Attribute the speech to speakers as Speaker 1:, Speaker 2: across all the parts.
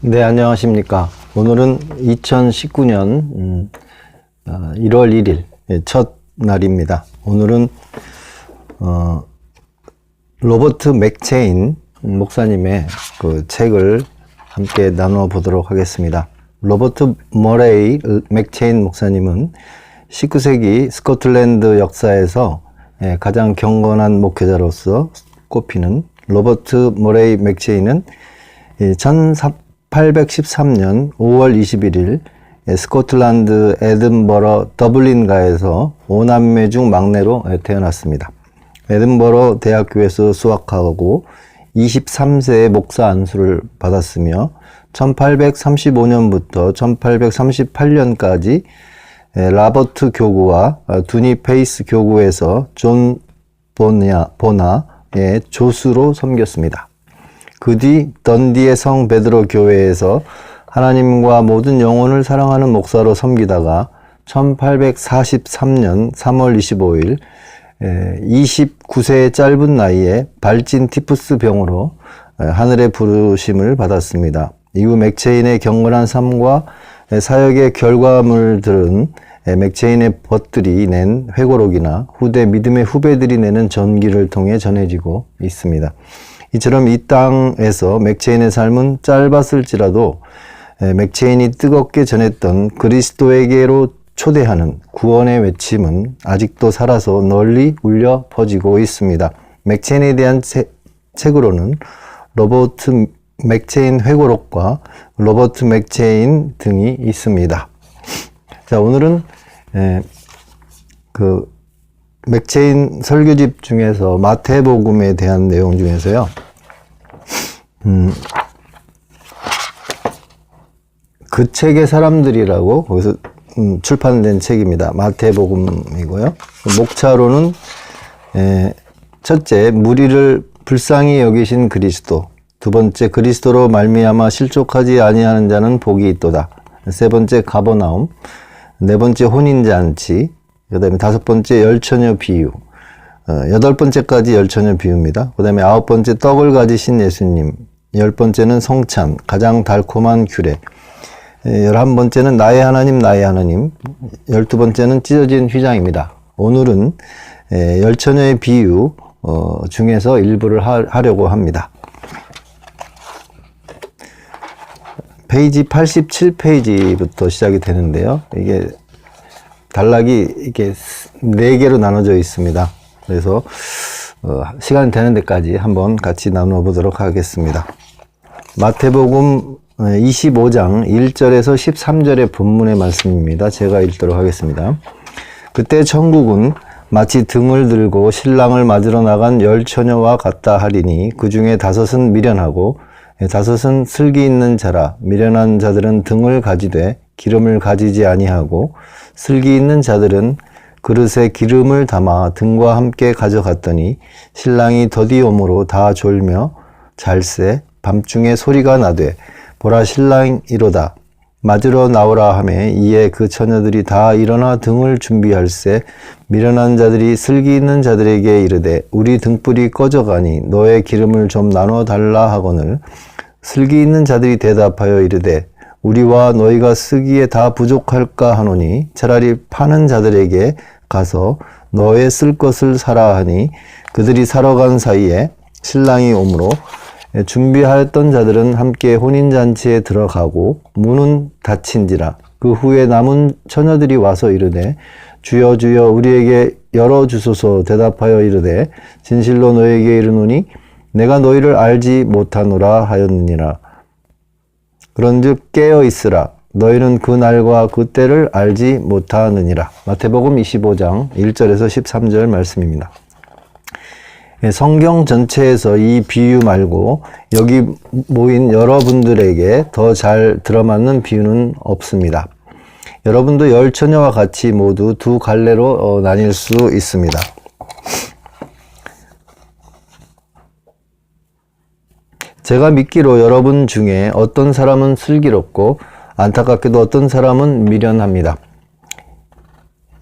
Speaker 1: 네, 안녕하십니까. 오늘은 2019년 1월 1일 첫 날입니다. 오늘은 로버트 맥체인 목사님의 그 책을 함께 나누어 보도록 하겠습니다. 로버트 머레이 맥체인 목사님은 19세기 스코틀랜드 역사에서 가장 경건한 목회자로서 꼽히는 로버트 머레이 맥체인은 1813년 5월 21일 스코틀랜드 에든버러 더블린가에서 5남매 중 막내로 태어났습니다. 에든버러 대학교에서 수학하고 23세에 목사 안수를 받았으며 1835년부터 1838년까지 라버트 교구와 두니 페이스 교구에서 존 보나의 조수로 섬겼습니다. 그 뒤 던디의 성 베드로 교회에서 하나님과 모든 영혼을 사랑하는 목사로 섬기다가 1843년 3월 25일 29세의 짧은 나이에 발진 티푸스 병으로 하늘의 부르심을 받았습니다. 이후 맥체인의 경건한 삶과 사역의 결과물들은 맥체인의 벗들이 낸 회고록이나 후대 믿음의 후배들이 내는 전기를 통해 전해지고 있습니다. 이처럼 이 땅에서 맥체인의 삶은 짧았을지라도 맥체인이 뜨겁게 전했던 그리스도에게로 초대하는 구원의 외침은 아직도 살아서 널리 울려 퍼지고 있습니다. 맥체인에 대한 책으로는 로버트 맥체인 회고록과 로버트 맥체인 등이 있습니다. 자, 오늘은 그 맥체인 설교집 중에서 마태복음에 대한 내용 중에서요. 그 책의 사람들이라고 거기서 출판된 책입니다. 마태복음이고요. 목차로는 첫째, 무리를 불쌍히 여기신 그리스도. 두 번째, 그리스도로 말미암아 실족하지 아니하는 자는 복이 있도다. 세 번째, 가버나움. 네 번째, 혼인잔치. 그 다음에 다섯 번째, 열처녀 비유. 여덟 번째까지 열처녀 비유입니다. 그 다음에 아홉 번째, 떡을 가지신 예수님. 열 번째는 성찬, 가장 달콤한 규례. 11번째는 나의 하나님, 나의 하나님. 12번째는 찢어진 휘장입니다. 오늘은 열처녀의 비유 중에서 일부를 하려고 합니다. 페이지 87페이지부터 시작이 되는데요. 이게 단락이 이렇게 4개로 나눠져 있습니다. 그래서 시간 되는 데까지 한번 같이 나누어 보도록 하겠습니다. 마태복음 25장 1절에서 13절의 본문의 말씀입니다. 제가 읽도록 하겠습니다. 그때 천국은 마치 등을 들고 신랑을 맞으러 나간 10처녀와 같다 하리니 그 중에 5은 미련하고 5은 슬기 있는 자라. 미련한 자들은 등을 가지되 기름을 가지지 아니하고 슬기 있는 자들은 그릇에 기름을 담아 등과 함께 가져갔더니 신랑이 더디 오므로 다 졸며 잘세. 밤중에 소리가 나되 보라 신랑이로다. 맞으러 나오라 하매 이에 그 처녀들이 다 일어나 등을 준비할세. 미련한 자들이 슬기 있는 자들에게 이르되 우리 등불이 꺼져가니 너의 기름을 좀 나눠 달라 하거늘 슬기 있는 자들이 대답하여 이르되 우리와 너희가 쓰기에 다 부족할까 하노니 차라리 파는 자들에게 가서 너의 쓸 것을 사라 하니 그들이 사러 간 사이에 신랑이 오므로 준비하였던 자들은 함께 혼인잔치에 들어가고 문은 닫힌지라. 그 후에 남은 처녀들이 와서 이르되 주여 주여 우리에게 열어주소서. 대답하여 이르되 진실로 너에게 이르노니 내가 너희를 알지 못하노라 하였느니라. 그런즉 깨어 있으라. 너희는 그 날과 그 때를 알지 못하느니라. 마태복음 25장 1절에서 13절 말씀입니다. 성경 전체에서 이 비유 말고 여기 모인 여러분들에게 더 잘 들어맞는 비유는 없습니다. 여러분도 열처녀와 같이 모두 두 갈래로 나뉠 수 있습니다. 제가 믿기로 여러분 중에 어떤 사람은 슬기롭고 안타깝게도 어떤 사람은 미련합니다.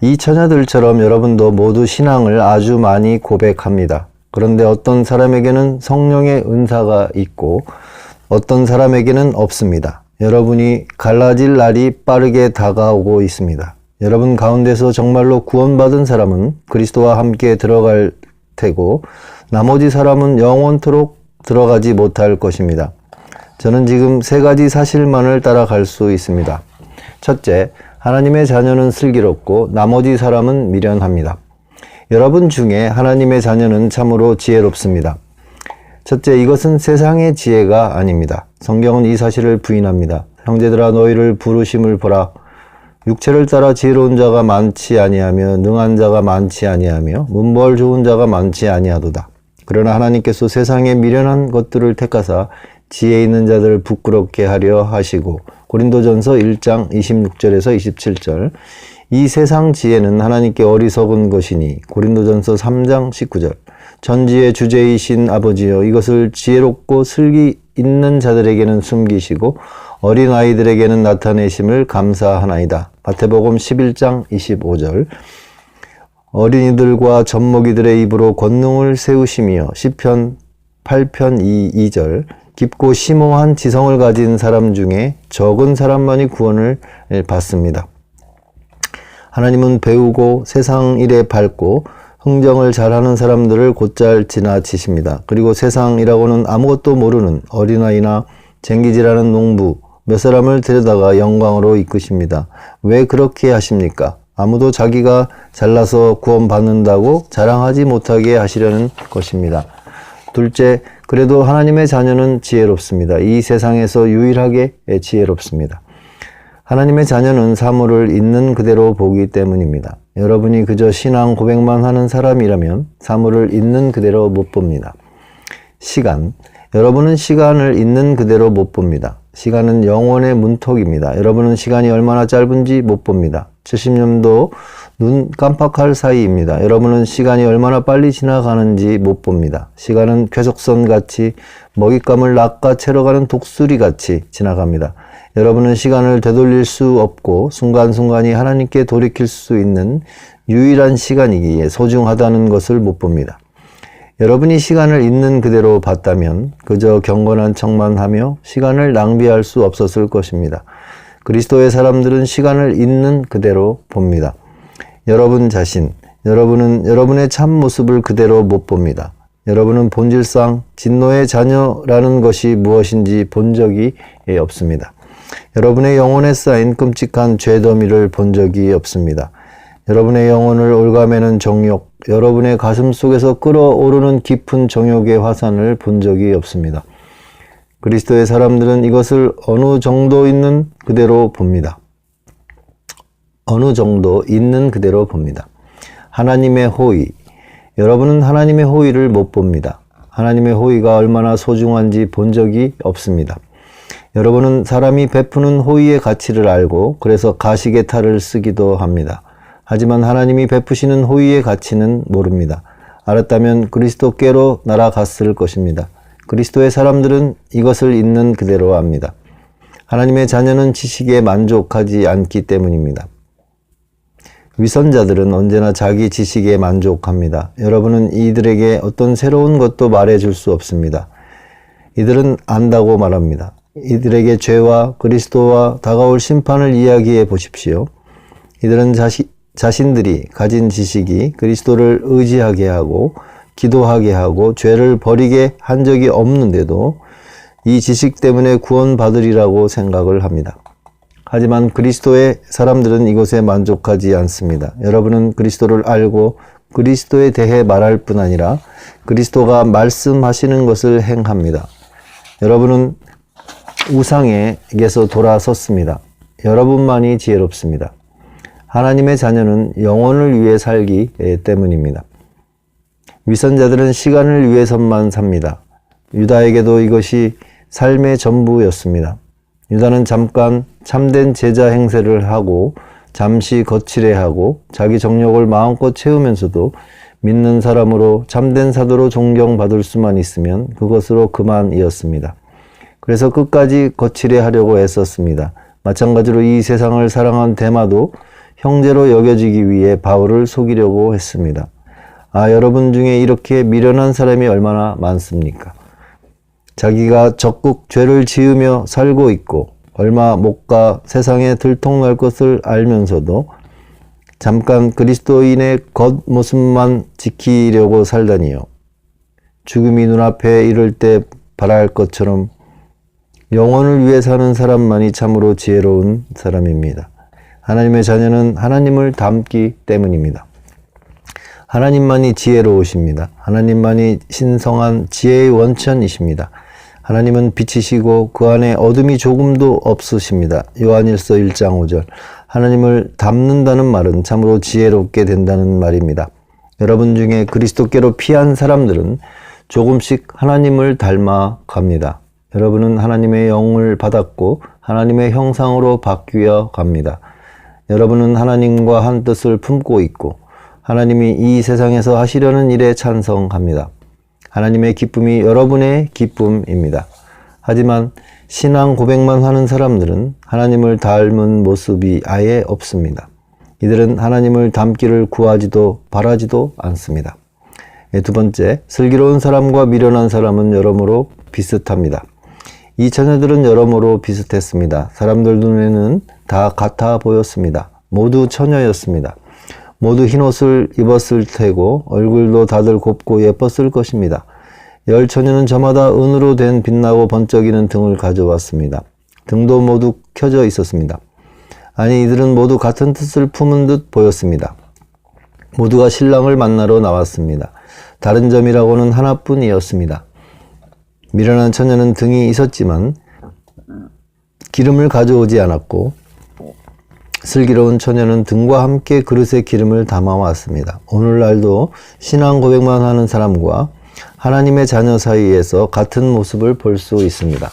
Speaker 1: 이 처녀들처럼 여러분도 모두 신앙을 아주 많이 고백합니다. 그런데 어떤 사람에게는 성령의 은사가 있고 어떤 사람에게는 없습니다. 여러분이 갈라질 날이 빠르게 다가오고 있습니다. 여러분 가운데서 정말로 구원받은 사람은 그리스도와 함께 들어갈 테고 나머지 사람은 영원토록 들어가지 못할 것입니다. 저는 지금 세 가지 사실만을 따라갈 수 있습니다. 첫째, 하나님의 자녀는 슬기롭고 나머지 사람은 미련합니다. 여러분 중에 하나님의 자녀는 참으로 지혜롭습니다. 첫째, 이것은 세상의 지혜가 아닙니다. 성경은 이 사실을 부인합니다. 형제들아 너희를 부르심을 보라. 육체를 따라 지혜로운 자가 많지 아니하며 능한 자가 많지 아니하며 문벌 좋은 자가 많지 아니하도다. 그러나 하나님께서 세상의 미련한 것들을 택하사 지혜 있는 자들을 부끄럽게 하려 하시고 고린도전서 1장 26절에서 27절 이 세상 지혜는 하나님께 어리석은 것이니 고린도전서 3장 19절 전지의 주제이신 아버지여 이것을 지혜롭고 슬기 있는 자들에게는 숨기시고 어린아이들에게는 나타내심을 감사하나이다. 마태복음 11장 25절 어린이들과 젖먹이들의 입으로 권능을 세우시며 시편 8편 2절 깊고 심오한 지성을 가진 사람 중에 적은 사람만이 구원을 받습니다. 하나님은 배우고 세상 일에 밝고 흥정을 잘하는 사람들을 곧잘 지나치십니다. 그리고 세상이라고는 아무것도 모르는 어린아이나 쟁기질하는 농부 몇 사람을 데려다가 영광으로 이끄십니다. 왜 그렇게 하십니까? 아무도 자기가 잘나서 구원받는다고 자랑하지 못하게 하시려는 것입니다. 둘째, 그래도 하나님의 자녀는 지혜롭습니다. 이 세상에서 유일하게 지혜롭습니다. 하나님의 자녀는 사물을 있는 그대로 보기 때문입니다. 여러분이 그저 신앙 고백만 하는 사람이라면 사물을 있는 그대로 못 봅니다. 시간, 여러분은 시간을 있는 그대로 못 봅니다. 시간은 영혼의 문턱입니다. 여러분은 시간이 얼마나 짧은지 못 봅니다. 70년도 눈 깜빡할 사이입니다. 여러분은 시간이 얼마나 빨리 지나가는지 못 봅니다. 시간은 쾌속선 같이 먹잇감을 낚아채러 가는 독수리 같이 지나갑니다. 여러분은 시간을 되돌릴 수 없고 순간순간이 하나님께 돌이킬 수 있는 유일한 시간이기에 소중하다는 것을 못 봅니다. 여러분이 시간을 있는 그대로 봤다면 그저 경건한 척만 하며 시간을 낭비할 수 없었을 것입니다. 그리스도의 사람들은 시간을 있는 그대로 봅니다. 여러분 자신, 여러분은 여러분의 참 모습을 그대로 못 봅니다. 여러분은 본질상 진노의 자녀라는 것이 무엇인지 본 적이 없습니다. 여러분의 영혼에 쌓인 끔찍한 죄더미를 본 적이 없습니다. 여러분의 영혼을 올가매는 정욕, 여러분의 가슴 속에서 끓어오르는 깊은 정욕의 화산을 본 적이 없습니다. 그리스도의 사람들은 이것을 어느 정도 있는 그대로 봅니다. 어느 정도 있는 그대로 봅니다. 하나님의 호의, 여러분은 하나님의 호의를 못 봅니다. 하나님의 호의가 얼마나 소중한지 본 적이 없습니다. 여러분은 사람이 베푸는 호의의 가치를 알고 그래서 가시의 탈을 쓰기도 합니다. 하지만 하나님이 베푸시는 호의의 가치는 모릅니다. 알았다면 그리스도께로 날아갔을 것입니다. 그리스도의 사람들은 이것을 있는 그대로 압니다. 하나님의 자녀는 지식에 만족하지 않기 때문입니다. 위선자들은 언제나 자기 지식에 만족합니다. 여러분은 이들에게 어떤 새로운 것도 말해줄 수 없습니다. 이들은 안다고 말합니다. 이들에게 죄와 그리스도와 다가올 심판을 이야기해 보십시오. 이들은 자신들이 가진 지식이 그리스도를 의지하게 하고 기도하게 하고 죄를 버리게 한 적이 없는데도 이 지식 때문에 구원받으리라고 생각을 합니다. 하지만 그리스도의 사람들은 이것에 만족하지 않습니다. 여러분은 그리스도를 알고 그리스도에 대해 말할 뿐 아니라 그리스도가 말씀하시는 것을 행합니다. 여러분은 우상에게서 돌아섰습니다. 여러분만이 지혜롭습니다. 하나님의 자녀는 영혼을 위해 살기 때문입니다. 위선자들은 시간을 위해서만 삽니다. 유다에게도 이것이 삶의 전부였습니다. 유다는 잠깐 참된 제자 행세를 하고 잠시 거칠해하고 자기 정욕을 마음껏 채우면서도 믿는 사람으로 참된 사도로 존경받을 수만 있으면 그것으로 그만이었습니다. 그래서 끝까지 거칠해하려고 애썼습니다. 마찬가지로 이 세상을 사랑한 데마도 형제로 여겨지기 위해 바울을 속이려고 했습니다. 여러분 중에 이렇게 미련한 사람이 얼마나 많습니까? 자기가 적극 죄를 지으며 살고 있고 얼마 못 가 세상에 들통날 것을 알면서도 잠깐 그리스도인의 겉모습만 지키려고 살다니요. 죽음이 눈앞에 이를 때 바랄 것처럼 영혼을 위해 사는 사람만이 참으로 지혜로운 사람입니다. 하나님의 자녀는 하나님을 닮기 때문입니다. 하나님만이 지혜로우십니다. 하나님만이 신성한 지혜의 원천이십니다. 하나님은 빛이시고 그 안에 어둠이 조금도 없으십니다. 요한일서 1장 5절. 하나님을 닮는다는 말은 참으로 지혜롭게 된다는 말입니다. 여러분 중에 그리스도께로 피한 사람들은 조금씩 하나님을 닮아 갑니다. 여러분은 하나님의 영을 받았고 하나님의 형상으로 바뀌어 갑니다. 여러분은 하나님과 한 뜻을 품고 있고 하나님이 이 세상에서 하시려는 일에 찬성합니다. 하나님의 기쁨이 여러분의 기쁨입니다. 하지만 신앙 고백만 하는 사람들은 하나님을 닮은 모습이 아예 없습니다. 이들은 하나님을 닮기를 구하지도 바라지도 않습니다. 두 번째, 슬기로운 사람과 미련한 사람은 여러모로 비슷합니다. 이 처녀들은 여러모로 비슷했습니다. 사람들 눈에는 다 같아 보였습니다. 모두 처녀였습니다. 모두 흰옷을 입었을 테고 얼굴도 다들 곱고 예뻤을 것입니다. 열 처녀는 저마다 은으로 된 빛나고 번쩍이는 등을 가져왔습니다. 등도 모두 켜져 있었습니다. 아니, 이들은 모두 같은 뜻을 품은 듯 보였습니다. 모두가 신랑을 만나러 나왔습니다. 다른 점이라고는 하나뿐이었습니다. 미련한 처녀는 등이 있었지만 기름을 가져오지 않았고 슬기로운 처녀는 등과 함께 그릇에 기름을 담아왔습니다. 오늘날도 신앙 고백만 하는 사람과 하나님의 자녀 사이에서 같은 모습을 볼 수 있습니다.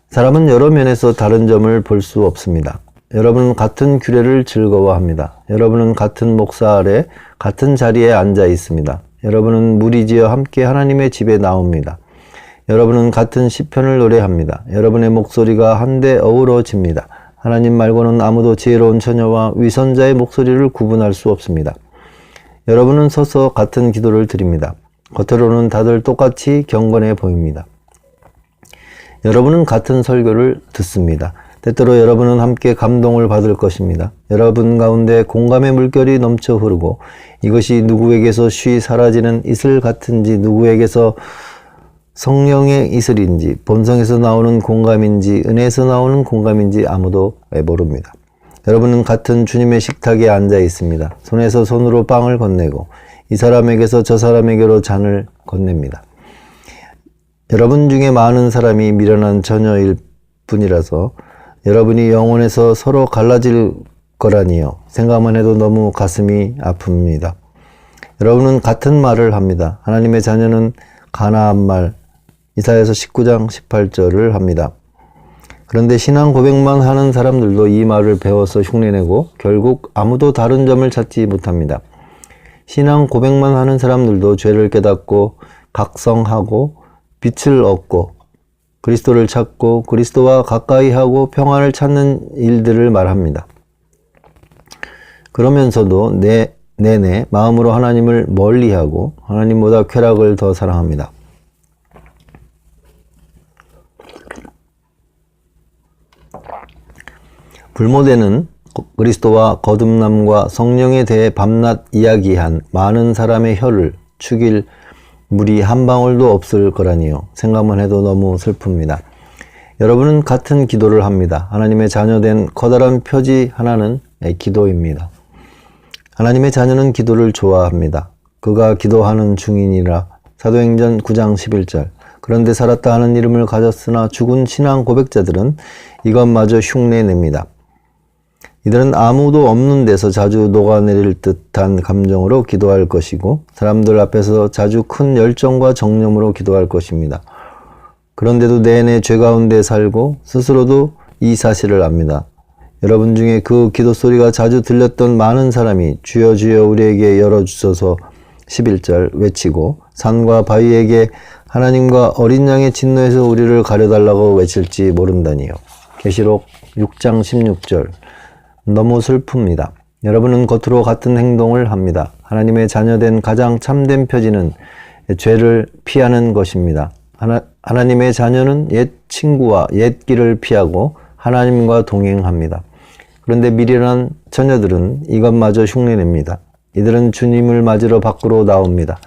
Speaker 1: 사람은 여러 면에서 다른 점을 볼 수 없습니다. 여러분은 같은 규례를 즐거워합니다. 여러분은 같은 목사 아래 같은 자리에 앉아 있습니다. 여러분은 무리지어 함께 하나님의 집에 나옵니다. 여러분은 같은 시편을 노래합니다. 여러분의 목소리가 한데 어우러집니다. 하나님 말고는 아무도 지혜로운 처녀와 위선자의 목소리를 구분할 수 없습니다. 여러분은 서서 같은 기도를 드립니다. 겉으로는 다들 똑같이 경건해 보입니다. 여러분은 같은 설교를 듣습니다. 때때로 여러분은 함께 감동을 받을 것입니다. 여러분 가운데 공감의 물결이 넘쳐 흐르고 이것이 누구에게서 쉬 사라지는 이슬 같은지 누구에게서 성령의 이슬인지 본성에서 나오는 공감인지 은혜에서 나오는 공감인지 아무도 모릅니다. 여러분은 같은 주님의 식탁에 앉아 있습니다. 손에서 손으로 빵을 건네고 이 사람에게서 저 사람에게로 잔을 건넵니다. 여러분 중에 많은 사람이 미련한 처녀일 뿐이라서 여러분이 영혼에서 서로 갈라질 거라니요. 생각만 해도 너무 가슴이 아픕니다. 여러분은 같은 말을 합니다. 하나님의 자녀는 가나안 말 이사야서 19장 18절을 합니다. 그런데 신앙 고백만 하는 사람들도 이 말을 배워서 흉내내고 결국 아무도 다른 점을 찾지 못합니다. 신앙 고백만 하는 사람들도 죄를 깨닫고 각성하고 빛을 얻고 그리스도를 찾고 그리스도와 가까이 하고 평안을 찾는 일들을 말합니다. 그러면서도 내내 마음으로 하나님을 멀리하고 하나님보다 쾌락을 더 사랑합니다. 불모대는 그리스도와 거듭남과 성령에 대해 밤낮 이야기한 많은 사람의 혀를 축일 물이 한 방울도 없을 거라니요. 생각만 해도 너무 슬픕니다. 여러분은 같은 기도를 합니다. 하나님의 자녀된 커다란 표지 하나는 기도입니다. 하나님의 자녀는 기도를 좋아합니다. 그가 기도하는 중이니라. 사도행전 9장 11절. 그런데 살았다 하는 이름을 가졌으나 죽은 신앙 고백자들은 이것마저 흉내냅니다. 이들은 아무도 없는 데서 자주 녹아내릴 듯한 감정으로 기도할 것이고 사람들 앞에서 자주 큰 열정과 정념으로 기도할 것입니다. 그런데도 내내 죄 가운데 살고 스스로도 이 사실을 압니다. 여러분 중에 그 기도 소리가 자주 들렸던 많은 사람이 주여 주여 우리에게 열어주소서 11절 외치고 산과 바위에게 하나님과 어린 양의 진노에서 우리를 가려달라고 외칠지 모른다니요. 계시록 6장 16절. 너무 슬픕니다. 여러분은 겉으로 같은 행동을 합니다. 하나님의 자녀된 가장 참된 표지는 죄를 피하는 것입니다. 하나님의 자녀는 옛 친구와 옛 길을 피하고 하나님과 동행합니다. 그런데 미련한 처녀들은 이것마저 흉내냅니다. 이들은 주님을 맞으러 밖으로 나옵니다.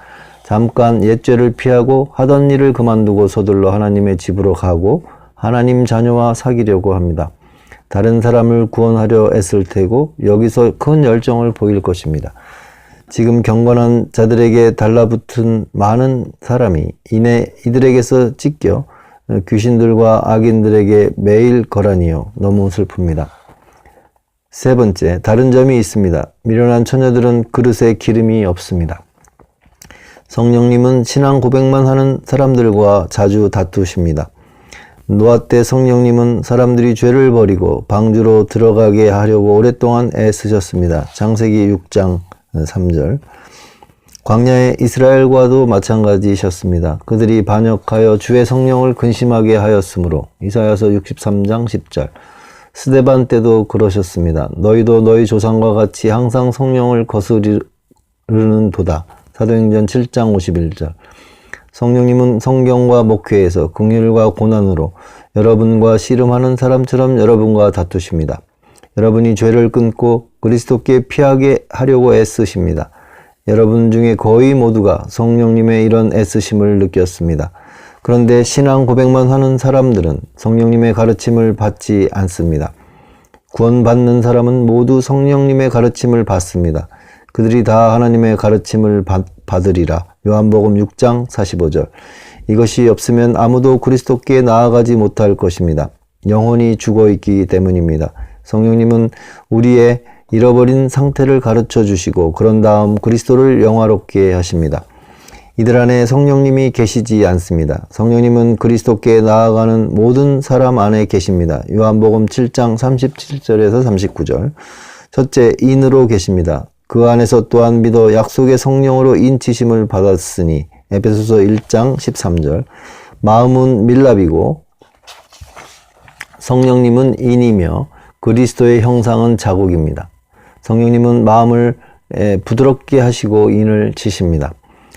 Speaker 1: 잠깐 옛 죄를 피하고 하던 일을 그만두고 서둘러 하나님의 집으로 가고 하나님 자녀와 사귀려고 합니다. 다른 사람을 구원하려 애쓸 테고 여기서 큰 열정을 보일 것입니다. 지금 경건한 자들에게 달라붙은 많은 사람이 이들에게서 찢겨 귀신들과 악인들에게 매일 거라니요. 너무 슬픕니다. 세 번째, 다른 점이 있습니다. 미련한 처녀들은 그릇에 기름이 없습니다. 성령님은 신앙 고백만 하는 사람들과 자주 다투십니다. 노아 때 성령님은 사람들이 죄를 버리고 방주로 들어가게 하려고 오랫동안 애쓰셨습니다. 창세기 6장 3절. 광야의 이스라엘과도 마찬가지셨습니다. 그들이 반역하여 주의 성령을 근심하게 하였으므로 이사야서 63장 10절. 스데반 때도 그러셨습니다. 너희도 너희 조상과 같이 항상 성령을 거스르는 도다. 사도행전 7장 51절. 성령님은 성경과 목회에서 긍휼과 고난으로 여러분과 씨름하는 사람처럼 여러분과 다투십니다. 여러분이 죄를 끊고 그리스도께 피하게 하려고 애쓰십니다. 여러분 중에 거의 모두가 성령님의 이런 애쓰심을 느꼈습니다. 그런데 신앙 고백만 하는 사람들은 성령님의 가르침을 받지 않습니다. 구원받는 사람은 모두 성령님의 가르침을 받습니다. 그들이 다 하나님의 가르침을 받으리라. 요한복음 6장 45절. 이것이 없으면 아무도 그리스도께 나아가지 못할 것입니다. 영혼이 죽어있기 때문입니다. 성령님은 우리의 잃어버린 상태를 가르쳐 주시고 그런 다음 그리스도를 영화롭게 하십니다. 이들 안에 성령님이 계시지 않습니다. 성령님은 그리스도께 나아가는 모든 사람 안에 계십니다. 요한복음 7장 37절에서 39절. 첫째, 인으로 계십니다. 그 안에서 또한 믿어 약속의 성령으로 인치심을 받았으니 에베소서 1장 13절. 마음은 밀랍이고 성령님은 인이며 그리스도의 형상은 자국입니다. 성령님은 마음을 부드럽게 하시고 인을 치십니다.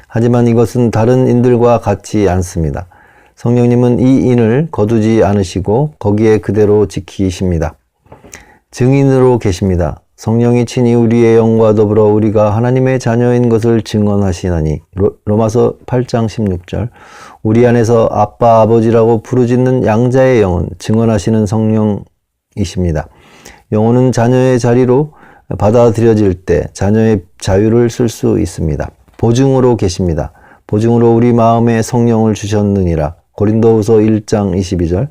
Speaker 1: 하지만 이것은 다른 인들과 같지 않습니다. 성령님은 이 인을 거두지 않으시고 거기에 그대로 지키십니다. 증인으로 계십니다. 성령이 친히 우리의 영과 더불어 우리가 하나님의 자녀인 것을 증언하시나니 로마서 8장 16절. 우리 안에서 아빠 아버지라고 부르짖는 양자의 영은 증언하시는 성령이십니다. 영혼은 자녀의 자리로 받아들여질 때 자녀의 자유를 쓸 수 있습니다. 보증으로 계십니다. 보증으로 우리 마음에 성령을 주셨느니라. 고린도후서 1장 22절.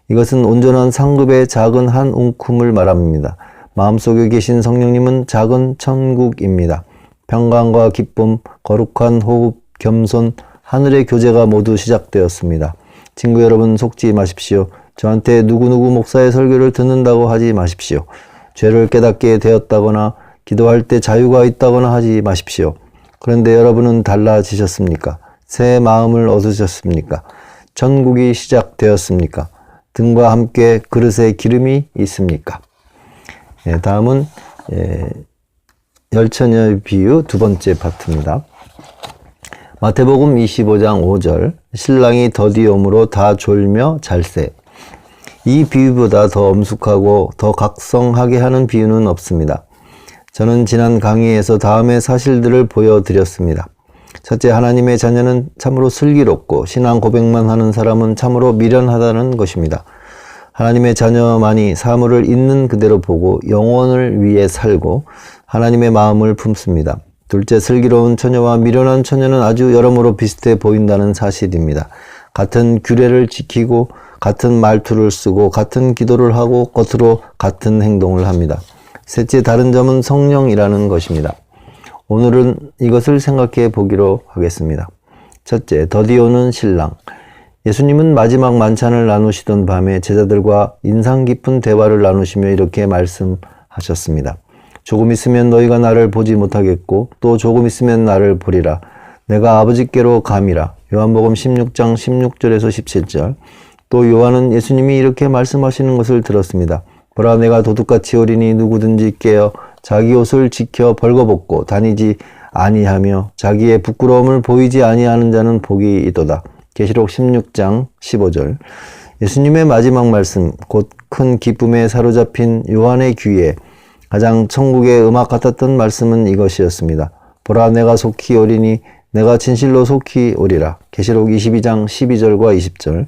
Speaker 1: 이것은 온전한 상급의 작은 한 움큼을 말합니다. 마음속에 계신 성령님은 작은 천국입니다. 평강과 기쁨, 거룩한 호흡, 겸손, 하늘의 교제가 모두 시작되었습니다. 친구 여러분, 속지 마십시오. 저한테 누구누구 목사의 설교를 듣는다고 하지 마십시오. 죄를 깨닫게 되었다거나 기도할 때 자유가 있다거나 하지 마십시오. 그런데 여러분은 달라지셨습니까? 새 마음을 얻으셨습니까? 천국이 시작되었습니까? 등과 함께 그릇에 기름이 있습니까? 다음은 열처녀의 비유 두 번째 파트입니다. 마태복음 25장 5절. 신랑이 더디 오므로 다 졸며 잘세. 이 비유보다 더 엄숙하고 더 각성하게 하는 비유는 없습니다. 저는 지난 강의에서 다음의 사실들을 보여드렸습니다. 첫째, 하나님의 자녀는 참으로 슬기롭고 신앙 고백만 하는 사람은 참으로 미련하다는 것입니다. 하나님의 자녀만이 사물을 있는 그대로 보고 영혼을 위해 살고 하나님의 마음을 품습니다. 둘째, 슬기로운 처녀와 미련한 처녀는 아주 여러모로 비슷해 보인다는 사실입니다. 같은 규례를 지키고 같은 말투를 쓰고 같은 기도를 하고 겉으로 같은 행동을 합니다. 셋째, 다른 점은 성령이라는 것입니다. 오늘은 이것을 생각해 보기로 하겠습니다. 첫째, 더디 오는 신랑. 예수님은 마지막 만찬을 나누시던 밤에 제자들과 인상 깊은 대화를 나누시며 이렇게 말씀하셨습니다. 조금 있으면 너희가 나를 보지 못하겠고 또 조금 있으면 나를 보리라. 내가 아버지께로 감이라. 요한복음 16장 16절에서 17절. 또 요한은 예수님이 이렇게 말씀하시는 것을 들었습니다. 보라, 내가 도둑같이 오리니 누구든지 깨어 자기 옷을 지켜 벌거벗고 다니지 아니하며 자기의 부끄러움을 보이지 아니하는 자는 복이 있도다. 계시록 16장 15절. 예수님의 마지막 말씀, 곧 큰 기쁨에 사로잡힌 요한의 귀에 가장 천국의 음악 같았던 말씀은 이것이었습니다. 보라, 내가 속히 오리니 내가 진실로 속히 오리라. 계시록 22장 12절과 20절.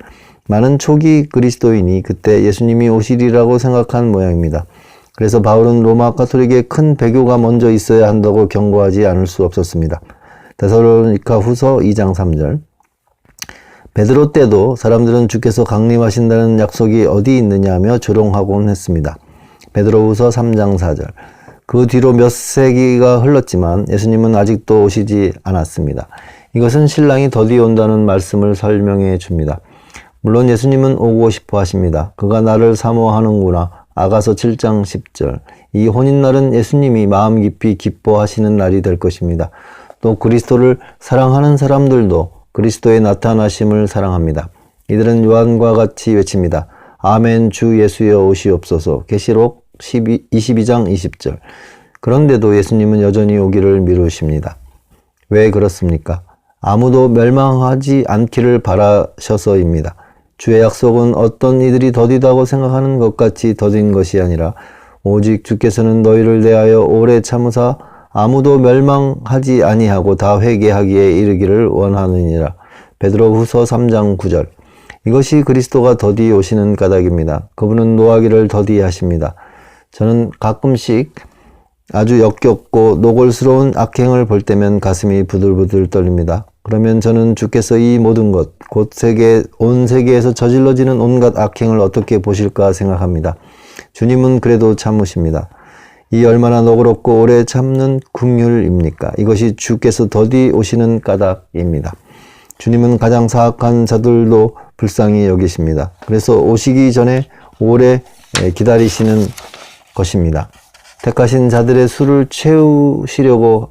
Speaker 1: 많은 초기 그리스도인이 그때 예수님이 오시리라고 생각한 모양입니다. 그래서 바울은 로마 가톨릭에 큰 배교가 먼저 있어야 한다고 경고하지 않을 수 없었습니다. 데살로니가 후서 2장 3절. 베드로 때도 사람들은 주께서 강림하신다는 약속이 어디 있느냐 하며 조롱하곤 했습니다. 베드로후서 3장 4절. 그 뒤로 몇 세기가 흘렀지만 예수님은 아직도 오시지 않았습니다. 이것은 신랑이 더디 온다는 말씀을 설명해 줍니다. 물론 예수님은 오고 싶어 하십니다. 그가 나를 사모하는구나. 아가서 7장 10절. 이 혼인날은 예수님이 마음 깊이 기뻐하시는 날이 될 것입니다. 또 그리스도를 사랑하는 사람들도 그리스도의 나타나심을 사랑합니다. 이들은 요한과 같이 외칩니다. 아멘, 주 예수여 오시옵소서. 계시록 22장 20절. 그런데도 예수님은 여전히 오기를 미루십니다. 왜 그렇습니까? 아무도 멸망하지 않기를 바라셔서입니다. 주의 약속은 어떤 이들이 더디다고 생각하는 것 같이 더딘 것이 아니라 오직 주께서는 너희를 대하여 오래 참으사 아무도 멸망하지 아니하고 다 회개하기에 이르기를 원하느니라. 베드로후서 3장 9절. 이것이 그리스도가 더디 오시는 까닭입니다. 그분은 노하기를 더디 하십니다. 저는 가끔씩 아주 역겹고 노골스러운 악행을 볼 때면 가슴이 부들부들 떨립니다. 그러면 저는 주께서 이 모든 것, 곧 온 세계에서 저질러지는 온갖 악행을 어떻게 보실까 생각합니다. 주님은 그래도 참으십니다. 이 얼마나 너그럽고 오래 참는 긍휼입니까? 이것이 주께서 더디 오시는 까닭입니다. 주님은 가장 사악한 자들도 불쌍히 여기십니다. 그래서 오시기 전에 오래 기다리시는 것입니다. 택하신 자들의 수를 채우시려고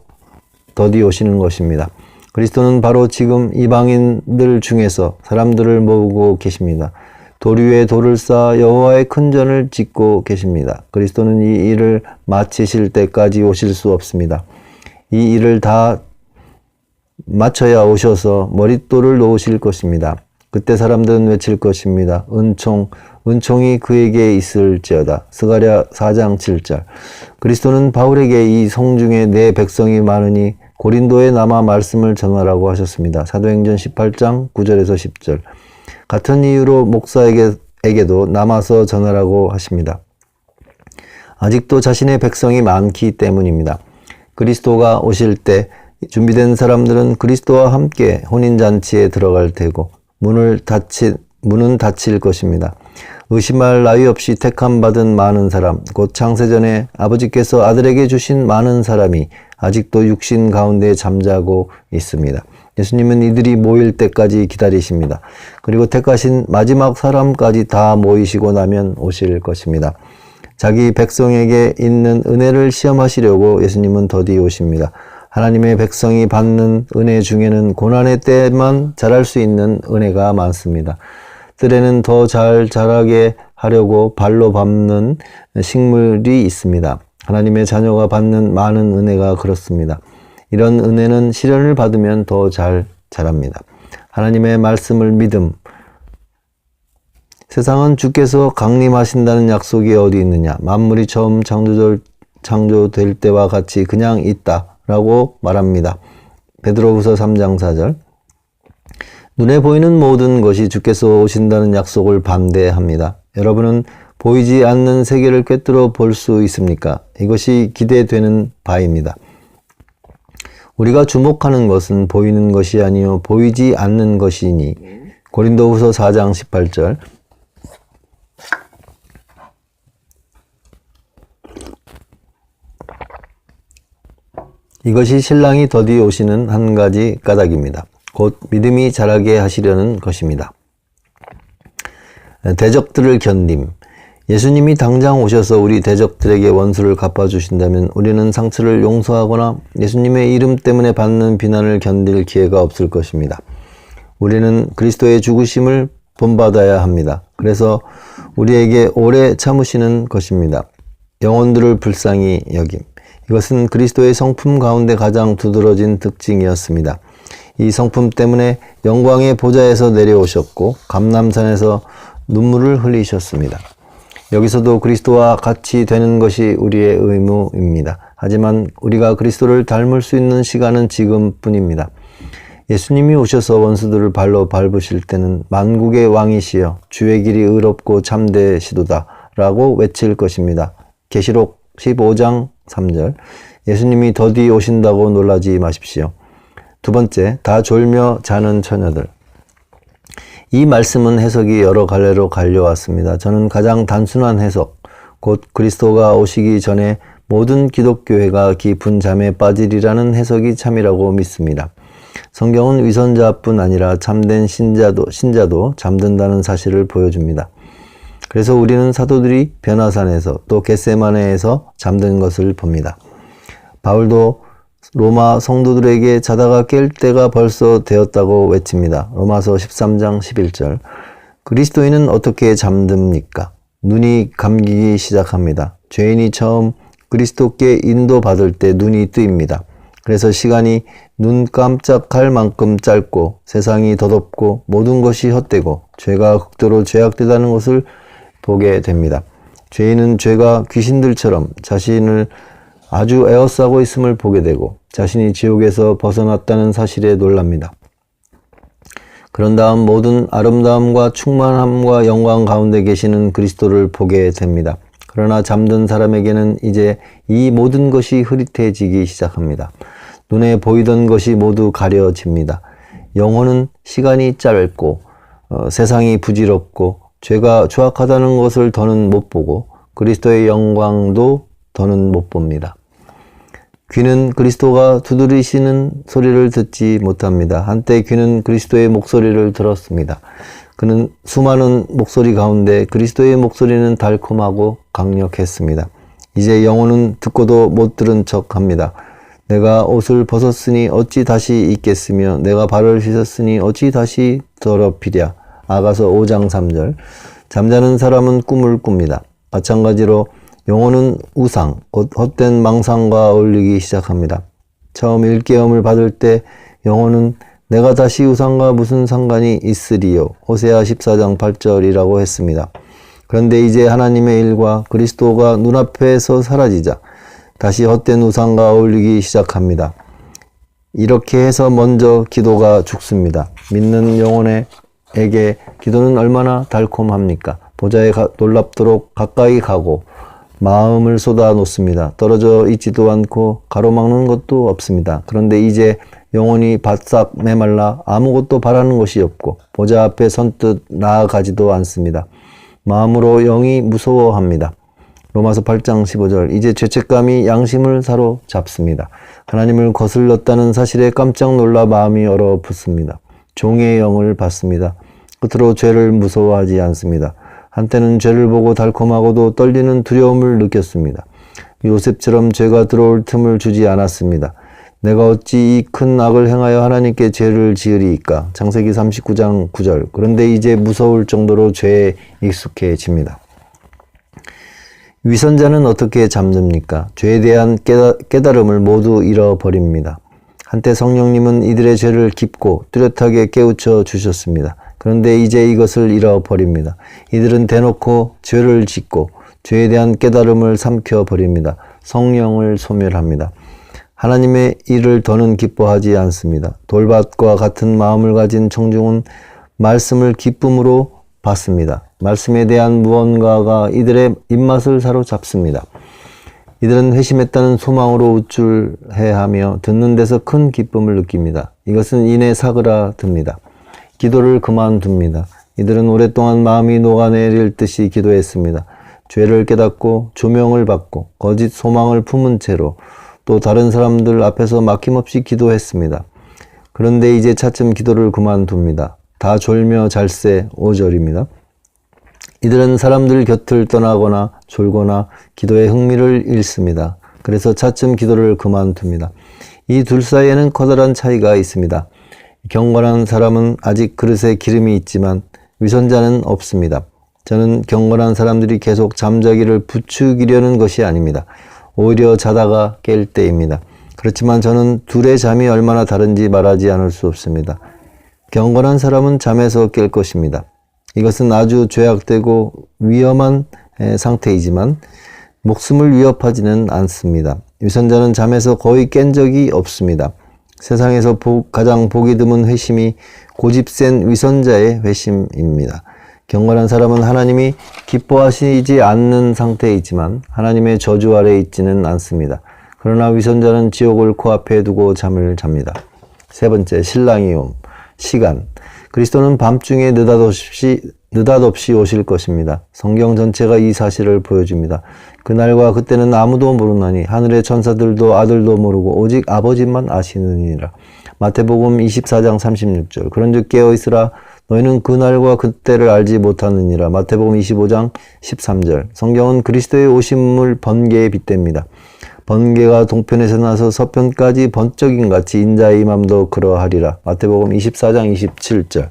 Speaker 1: 더디 오시는 것입니다. 그리스도는 바로 지금 이방인들 중에서 사람들을 모으고 계십니다. 돌 위에 돌을 쌓아 여호와의 큰 전을 짓고 계십니다. 그리스도는 이 일을 마치실 때까지 오실 수 없습니다. 이 일을 다 마쳐야 오셔서 머릿돌을 놓으실 것입니다. 그때 사람들은 외칠 것입니다. 은총이 그에게 있을지어다. 스가랴 4장 7절. 그리스도는 바울에게 이 성중에 내 백성이 많으니 고린도에 남아 말씀을 전하라고 하셨습니다. 사도행전 18장 9절에서 10절. 같은 이유로 목사에게도 남아서 전하라고 하십니다. 아직도 자신의 백성이 많기 때문입니다. 그리스도가 오실 때 준비된 사람들은 그리스도와 함께 혼인잔치에 들어갈 테고 문은 닫힐 것입니다. 의심할 나위 없이 택함받은 많은 사람, 곧 창세전에 아버지께서 아들에게 주신 많은 사람이 아직도 육신 가운데 잠자고 있습니다. 예수님은 이들이 모일 때까지 기다리십니다. 그리고 택하신 마지막 사람까지 다 모이시고 나면 오실 것입니다. 자기 백성에게 있는 은혜를 시험하시려고 예수님은 더디 오십니다. 하나님의 백성이 받는 은혜 중에는 고난의 때만 자랄 수 있는 은혜가 많습니다. 뜰에는 더 잘 자라게 하려고 발로 밟는 식물이 있습니다. 하나님의 자녀가 받는 많은 은혜가 그렇습니다. 이런 은혜는 시련을 받으면 더 잘 자랍니다. 하나님의 말씀을 믿음. 세상은 주께서 강림하신다는 약속이 어디 있느냐? 만물이 처음 창조될 때와 같이 그냥 있다라고 말합니다. 베드로후서 3장 4절. 눈에 보이는 모든 것이 주께서 오신다는 약속을 반대합니다. 여러분은 보이지 않는 세계를 꿰뚫어 볼 수 있습니까? 이것이 기대되는 바입니다. 우리가 주목하는 것은 보이는 것이 아니요 보이지 않는 것이니 고린도후서 4장 18절. 이것이 신랑이 더디 오시는 한 가지 까닭입니다. 곧 믿음이 자라게 하시려는 것입니다. 대적들을 견딤. 예수님이 당장 오셔서 우리 대적들에게 원수를 갚아주신다면 우리는 상처를 용서하거나 예수님의 이름 때문에 받는 비난을 견딜 기회가 없을 것입니다. 우리는 그리스도의 죽으심을 본받아야 합니다. 그래서 우리에게 오래 참으시는 것입니다. 영혼들을 불쌍히 여김. 이것은 그리스도의 성품 가운데 가장 두드러진 특징이었습니다. 이 성품 때문에 영광의 보좌에서 내려오셨고 감람산에서 눈물을 흘리셨습니다. 여기서도 그리스도와 같이 되는 것이 우리의 의무입니다. 하지만 우리가 그리스도를 닮을 수 있는 시간은 지금뿐입니다. 예수님이 오셔서 원수들을 발로 밟으실 때는 만국의 왕이시여 주의 길이 의롭고 참되시도다 라고 외칠 것입니다. 계시록 15장 3절. 예수님이 더디 오신다고 놀라지 마십시오. 두 번째, 다 졸며 자는 처녀들. 이 말씀은 해석이 여러 갈래로 갈려왔습니다. 저는 가장 단순한 해석, 곧 그리스도가 오시기 전에 모든 기독교회가 깊은 잠에 빠지리라는 해석이 참이라고 믿습니다. 성경은 위선자뿐 아니라 참된 신자도 잠든다는 사실을 보여줍니다. 그래서 우리는 사도들이 변화산에서 또 겟세마네에서 잠든 것을 봅니다. 바울도 로마 성도들에게 자다가 깰 때가 벌써 되었다고 외칩니다. 로마서 13장 11절. 그리스도인은 어떻게 잠듭니까? 눈이 감기기 시작합니다. 죄인이 처음 그리스도께 인도받을 때 눈이 뜨입니다. 그래서 시간이 눈 깜짝할 만큼 짧고 세상이 덧없고 모든 것이 헛되고 죄가 극도로 죄악되다는 것을 보게 됩니다. 죄인은 죄가 귀신들처럼 자신을 아주 에워싸고 있음을 보게 되고 자신이 지옥에서 벗어났다는 사실에 놀랍니다. 그런 다음 모든 아름다움과 충만함과 영광 가운데 계시는 그리스도를 보게 됩니다. 그러나 잠든 사람에게는 이제 이 모든 것이 흐릿해지기 시작합니다. 눈에 보이던 것이 모두 가려집니다. 영혼은 시간이 짧고 세상이 부질없고 죄가 추악하다는 것을 더는 못 보고 그리스도의 영광도 더는 못 봅니다. 귀는 그리스도가 두드리시는 소리를 듣지 못합니다. 한때 귀는 그리스도의 목소리를 들었습니다. 그는 수많은 목소리 가운데 그리스도의 목소리는 달콤하고 강력했습니다. 이제 영혼은 듣고도 못 들은 척합니다. 내가 옷을 벗었으니 어찌 다시 입겠으며 내가 발을 씻었으니 어찌 다시 더럽히랴. 아가서 5장 3절. 잠자는 사람은 꿈을 꿉니다. 마찬가지로 영혼은 우상, 곧 헛된 망상과 어울리기 시작합니다. 처음 일깨움을 받을 때 영혼은 내가 다시 우상과 무슨 상관이 있으리요. 호세아 14장 8절이라고 했습니다. 그런데 이제 하나님의 일과 그리스도가 눈앞에서 사라지자 다시 헛된 우상과 어울리기 시작합니다. 이렇게 해서 먼저 기도가 죽습니다. 믿는 영혼에게 기도는 얼마나 달콤합니까? 보좌에 놀랍도록 가까이 가고 마음을 쏟아 놓습니다. 떨어져 있지도 않고 가로막는 것도 없습니다. 그런데 이제 영혼이 바싹 메말라 아무것도 바라는 것이 없고 보좌 앞에 선뜻 나아가지도 않습니다. 마음으로 영이 무서워합니다. 로마서 8장 15절. 이제 죄책감이 양심을 사로잡습니다. 하나님을 거슬렀다는 사실에 깜짝 놀라 마음이 얼어붙습니다. 종의 영을 받습니다. 끝으로 죄를 무서워하지 않습니다. 한때는 죄를 보고 달콤하고도 떨리는 두려움을 느꼈습니다. 요셉처럼 죄가 들어올 틈을 주지 않았습니다. 내가 어찌 이 큰 악을 행하여 하나님께 죄를 지으리이까. 창세기 39장 9절. 그런데 이제 무서울 정도로 죄에 익숙해집니다. 위선자는 어떻게 잠듭니까? 죄에 대한 깨달음을 모두 잃어버립니다. 한때 성령님은 이들의 죄를 깊고 뚜렷하게 깨우쳐 주셨습니다. 그런데 이제 이것을 잃어버립니다. 이들은 대놓고 죄를 짓고 죄에 대한 깨달음을 삼켜버립니다. 성령을 소멸합니다. 하나님의 일을 더는 기뻐하지 않습니다. 돌밭과 같은 마음을 가진 청중은 말씀을 기쁨으로 받습니다. 말씀에 대한 무언가가 이들의 입맛을 사로잡습니다. 이들은 회심했다는 소망으로 우쭐해하며 듣는 데서 큰 기쁨을 느낍니다. 이것은 이내 사그라듭니다. 기도를 그만둡니다. 이들은 오랫동안 마음이 녹아내릴 듯이 기도했습니다. 죄를 깨닫고 조명을 받고 거짓 소망을 품은 채로 또 다른 사람들 앞에서 막힘없이 기도했습니다. 그런데 이제 차츰 기도를 그만둡니다. 다 졸며 잘새 5절입니다. 이들은 사람들 곁을 떠나거나 졸거나 기도의 흥미를 잃습니다. 그래서 차츰 기도를 그만둡니다. 이 둘 사이에는 커다란 차이가 있습니다. 경건한 사람은 아직 그릇에 기름이 있지만 위선자는 없습니다. 저는 경건한 사람들이 계속 잠자기를 부추기려는 것이 아닙니다. 오히려 자다가 깰 때입니다. 그렇지만 저는 둘의 잠이 얼마나 다른지 말하지 않을 수 없습니다. 경건한 사람은 잠에서 깰 것입니다. 이것은 아주 죄악되고 위험한 상태이지만 목숨을 위협하지는 않습니다. 위선자는 잠에서 거의 깬 적이 없습니다. 세상에서 가장 보기 드문 회심이 고집센 위선자의 회심입니다. 경건한 사람은 하나님이 기뻐하시지 않는 상태에 있지만 하나님의 저주 아래에 있지는 않습니다. 그러나 위선자는 지옥을 코앞에 두고 잠을 잡니다. 세 번째, 신랑이 옴. 시간. 그리스도는 밤중에 느닷없이 오실 것입니다. 성경 전체가 이 사실을 보여줍니다. 그날과 그때는 아무도 모르나니 하늘의 천사들도 아들도 모르고 오직 아버지만 아시느니라. 마태복음 24장 36절. 그런즉 깨어있으라 너희는 그날과 그때를 알지 못하느니라. 마태복음 25장 13절. 성경은 그리스도의 오심을 번개에 빗댑니다. 번개가 동편에서 나서 서편까지 번쩍임 같이 인자의 임함도 그러하리라. 마태복음 24장 27절.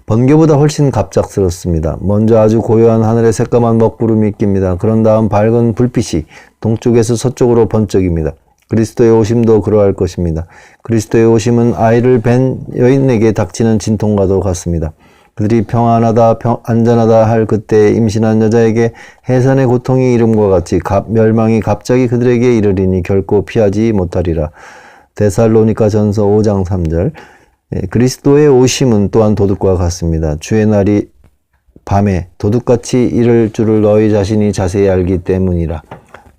Speaker 1: 번개보다 훨씬 갑작스럽습니다. 먼저 아주 고요한 하늘에 새까만 먹구름이 낍니다. 그런 다음 밝은 불빛이 동쪽에서 서쪽으로 번쩍입니다. 그리스도의 오심도 그러할 것입니다. 그리스도의 오심은 아이를 뵌 여인에게 닥치는 진통과도 같습니다. 그들이 평안하다, 안전하다 할 그때 임신한 여자에게 해산의 고통이 이름과 같이 멸망이 갑자기 그들에게 이르리니 결코 피하지 못하리라. 데살로니가 전서 5장 3절. 그리스도의 오심은 또한 도둑과 같습니다. 주의 날이 밤에 도둑같이 이를 줄을 너희 자신이 자세히 알기 때문이라.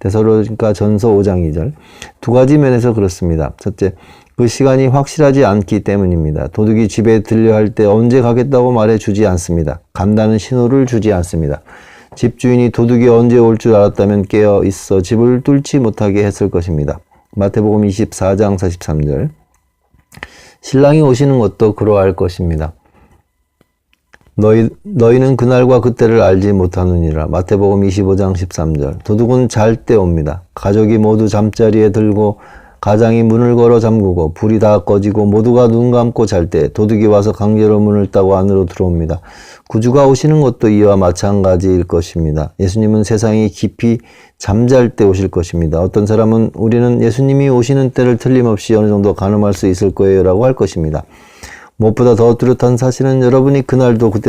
Speaker 1: 데살로니가 전서 5장 2절. 두 가지 면에서 그렇습니다. 첫째, 그 시간이 확실하지 않기 때문입니다. 도둑이 집에 들려 할 때 언제 가겠다고 말해주지 않습니다. 간다는 신호를 주지 않습니다. 집주인이 도둑이 언제 올 줄 알았다면 깨어 있어 집을 뚫지 못하게 했을 것입니다. 마태복음 24장 43절. 신랑이 오시는 것도 그러할 것입니다. 너희는 그날과 그때를 알지 못하느니라. 마태복음 25장 13절. 도둑은 잘 때 옵니다. 가족이 모두 잠자리에 들고 가장이 문을 걸어 잠그고 불이 다 꺼지고 모두가 눈 감고 잘 때 도둑이 와서 강제로 문을 따고 안으로 들어옵니다. 구주가 오시는 것도 이와 마찬가지일 것입니다. 예수님은 세상이 깊이 잠잘 때 오실 것입니다. 어떤 사람은 우리는 예수님이 오시는 때를 틀림없이 어느 정도 가늠할 수 있을 거예요 라고 할 것입니다. 무엇보다 더 뚜렷한 사실은 여러분이 그날도 그때